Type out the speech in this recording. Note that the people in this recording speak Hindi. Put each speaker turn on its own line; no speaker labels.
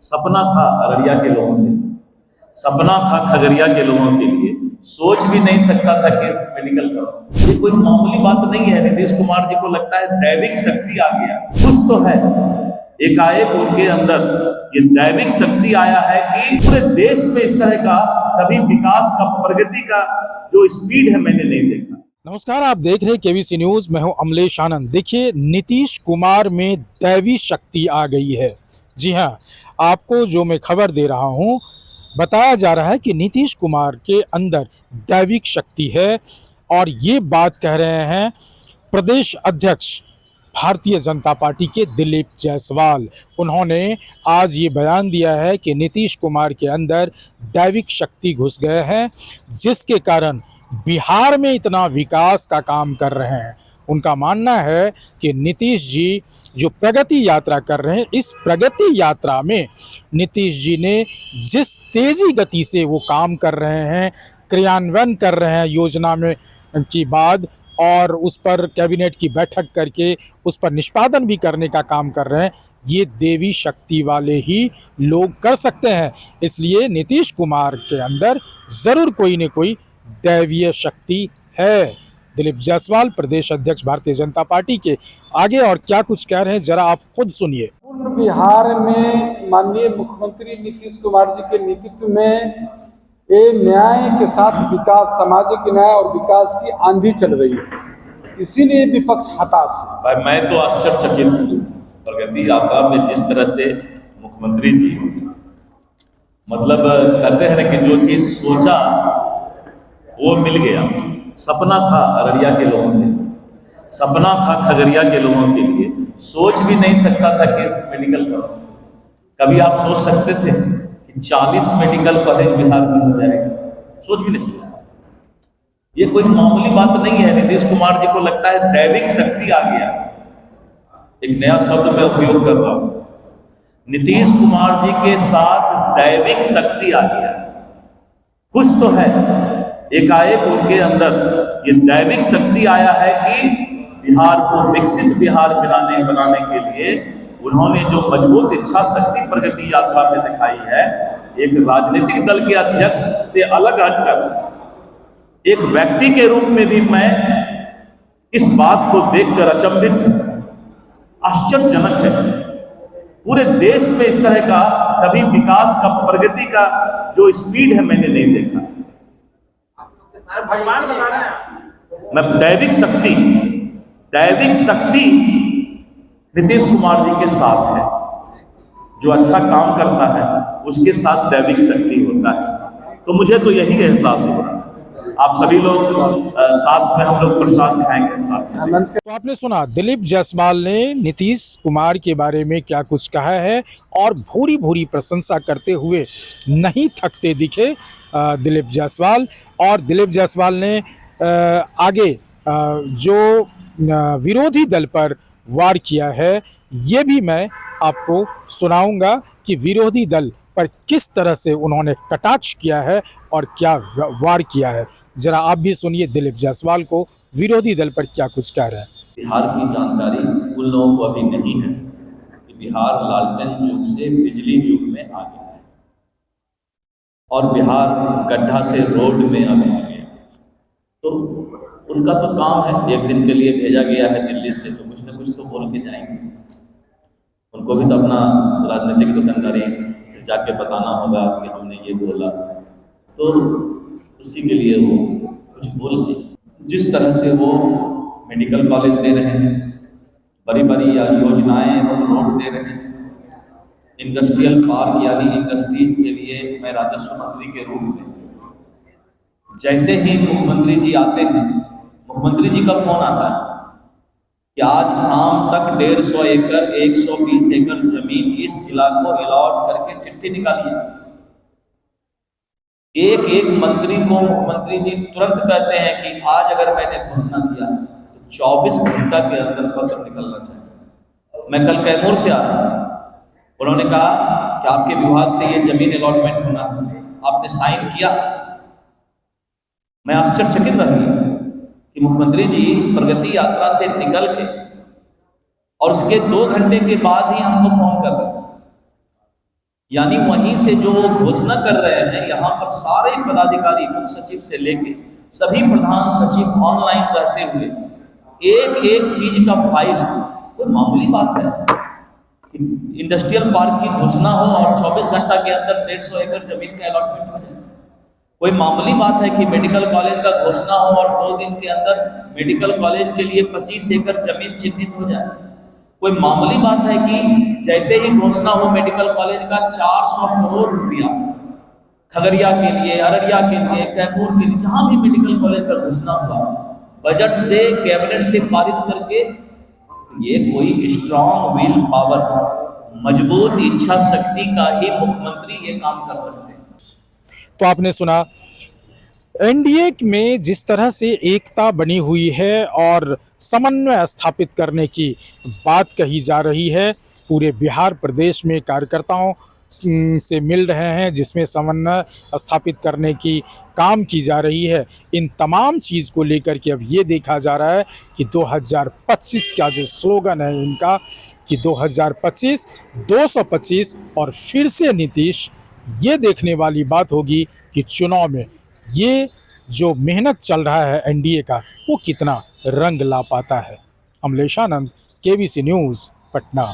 सपना था अररिया के लोगों के लिए, सपना था खगड़िया के लोगों के लिए, सोच भी नहीं सकता था कि मेडिकल करो। ये कोई मामूली बात नहीं है। नीतीश कुमार जी को लगता है दैविक शक्ति आ गया, कुछ तो है एकाएक उनके अंदर ये दैविक शक्ति आया है कि पूरे देश में इस तरह का कभी विकास का, प्रगति का जो स्पीड है मैंने नहीं देखा।
नमस्कार, आप देख रहे हैं केवीसी न्यूज। मैं हूं अमलेश आनंद। देखिए, नीतीश कुमार में दैवी शक्ति आ गई है। जी हां, आपको जो मैं खबर दे रहा हूं, बताया जा रहा है कि नीतीश कुमार के अंदर दैविक शक्ति है। और ये बात कह रहे हैं प्रदेश अध्यक्ष भारतीय जनता पार्टी के दिलीप जायसवाल। उन्होंने आज ये बयान दिया है कि नीतीश कुमार के अंदर दैविक शक्ति घुस गए हैं, जिसके कारण बिहार में इतना विकास का काम कर रहे हैं। उनका मानना है कि नीतीश जी जो प्रगति यात्रा कर रहे हैं, इस प्रगति यात्रा में नीतीश जी ने जिस तेजी गति से वो काम कर रहे हैं, क्रियान्वयन कर रहे हैं योजना में की बाद, और उस पर कैबिनेट की बैठक करके उस पर निष्पादन भी करने का काम कर रहे हैं, ये देवी शक्ति वाले ही लोग कर सकते हैं। इसलिए नीतीश कुमार के अंदर ज़रूर कोई न कोई दैवीय शक्ति है। दिलीप जायसवाल, प्रदेश अध्यक्ष भारतीय जनता पार्टी के, आगे और क्या कुछ कह रहे हैं जरा आप खुद सुनिए।
पूर्ण बिहार में माननीय मुख्यमंत्री नीतीश कुमार जी के नेतृत्व में ये न्याय के साथ विकास, सामाजिक न्याय और विकास की आंधी चल रही है। इसीलिए विपक्ष हताश है।
भाई मैं तो आश्चर्यचकित हूँ प्रगति यात्रा में जिस तरह से मुख्यमंत्री जी मतलब कहते हैं ना कि जो चीज सोचा वो मिल गया। सपना था अररिया के लोगों के लिए, सपना था खगड़िया के लोगों के लिए, सोच भी नहीं सकता था कि मेडिकल करो। कभी आप सोच सकते थे कि 40 मेडिकल कॉलेज बिहार में हो जाएगा? सोच भी नहीं सकता। ये कोई मामूली बात नहीं है। नीतीश कुमार जी को लगता है दैविक शक्ति आ गया। एक नया शब्द मैं उपयोग कर रहा हूं, नीतीश कुमार जी के साथ दैविक शक्ति आ गया। कुछ तो है एकाएक उनके अंदर ये दैविक शक्ति आया है कि बिहार को विकसित बिहार बनाने के लिए उन्होंने जो मजबूत इच्छा शक्ति प्रगति यात्रा में दिखाई है, एक राजनीतिक दल के अध्यक्ष से अलग हटकर एक व्यक्ति के रूप में भी मैं इस बात को देखकर अचंभित हूं। आश्चर्यजनक है। पूरे देश में इस तरह का कभी विकास का, प्रगति का जो स्पीड है मैंने नहीं देखा।
भगवान बता रहे हैं।
मैं दैविक शक्ति नीतीश कुमार जी के साथ है। जो अच्छा काम करता है उसके साथ दैविक शक्ति होता है। तो मुझे तो यही एहसास हो रहा है। आप सभी लोग साथ में हम लोग प्रसाद खाएंगे साथ।
तो आपने सुना दिलीप जायसवाल ने नीतीश कुमार के बारे में क्या कुछ कहा है, और भूरी भूरी प्रशंसा करते हुए नहीं थकते दिखे दिलीप जायसवाल। और दिलीप जायसवाल ने आगे जो विरोधी दल पर वार किया है, ये भी मैं आपको सुनाऊंगा कि विरोधी दल पर किस तरह से उन्होंने कटाक्ष किया है और क्या वार किया है। जरा आप भी सुनिए दिलीप जायसवाल को विरोधी दल पर क्या कुछ कह रहे हैं।
बिहार की जानकारी उन लोगों को अभी नहीं है कि बिहार लालटेन युग से बिजली युग में आ गया है और बिहार गड्ढा से रोड में अब आ गया। तो उनका तो काम है, एक दिन के लिए भेजा गया है दिल्ली से, तो कुछ ना कुछ तो बोल के जाएंगे। उनको भी तो अपना राजनीतिक दुकानदारी जाके बताना होगा कि हमने ये बोला, तो उसी के लिए वो कुछ बोल दें। जिस तरह से वो मेडिकल कॉलेज दे रहे हैं, बड़ी बड़ी योजनाएं और रोड दे रहे हैं, इंडस्ट्रियल पार्क यानी इंडस्ट्रीज के लिए मैं राजस्व मंत्री के रूप में, जैसे ही मुख्यमंत्री जी आते हैं, मुख्यमंत्री जी का फोन आता है कि आज शाम तक 150 एकड़ 120 एकड़ जमीन इस जिला को अलॉट करके चिट्ठी निकालिए। एक एक मंत्री को मुख्यमंत्री जी तुरंत कहते हैं कि आज अगर मैंने घोषणा किया तो 24 घंटा के अंदर पत्र निकलना चाहिए। मैं कल कैमूर से आ रहा हूं, उन्होंने कहा कि आपके विभाग से ये जमीन अलॉटमेंट होना है, आपने साइन किया। मैं आश्चर्यचकित रह गया कि मुख्यमंत्री जी प्रगति यात्रा से निकल के और उसके 2 घंटे के बाद ही हमको फोन कर रहे हैं यानी वहीं से जो घोषणा कर रहे हैं, यहाँ पर सारे पदाधिकारी मुख्य सचिव से लेके सभी प्रधान सचिव ऑनलाइन रहते हुए एक एक चीज का फाइल, कोई मामूली बात है इंडस्ट्रियल पार्क की घोषणा हो और 24 घंटा के अंदर 150 एकड़ जमीन का अलॉटमेंट हो जाए? कोई मामूली बात है कि मेडिकल कॉलेज का घोषणा हो और 2 दिन के अंदर मेडिकल कॉलेज के लिए 25 एकड़ जमीन चिन्हित हो जाए? कोई मामूली बात है कि जैसे ही घोषणा हो मेडिकल कॉलेज का 400 करोड़ रुपया खगड़िया के लिए, अररिया के लिए, कैमूर के लिए, जहां भी मेडिकल कॉलेज का घोषणा हुआ, बजट से कैबिनेट से पारित करके, ये कोई स्ट्रॉन्ग विल पावर, मजबूत इच्छा शक्ति का ही मुख्यमंत्री ये काम कर सकते हैं।
तो आपने सुना एनडीए में जिस तरह से एकता बनी हुई है और समन्वय स्थापित करने की बात कही जा रही है, पूरे बिहार प्रदेश में कार्यकर्ताओं से मिल रहे हैं जिसमें समन्वय स्थापित करने की काम की जा रही है। इन तमाम चीज़ को लेकर के अब ये देखा जा रहा है कि 2025 का जो स्लोगन है इनका कि 2025 225 और फिर से नीतीश, ये देखने वाली बात होगी कि चुनाव में ये जो मेहनत चल रहा है एनडीए का वो कितना रंग ला पाता है। अमलेश आनंद, केबीसी न्यूज़, पटना।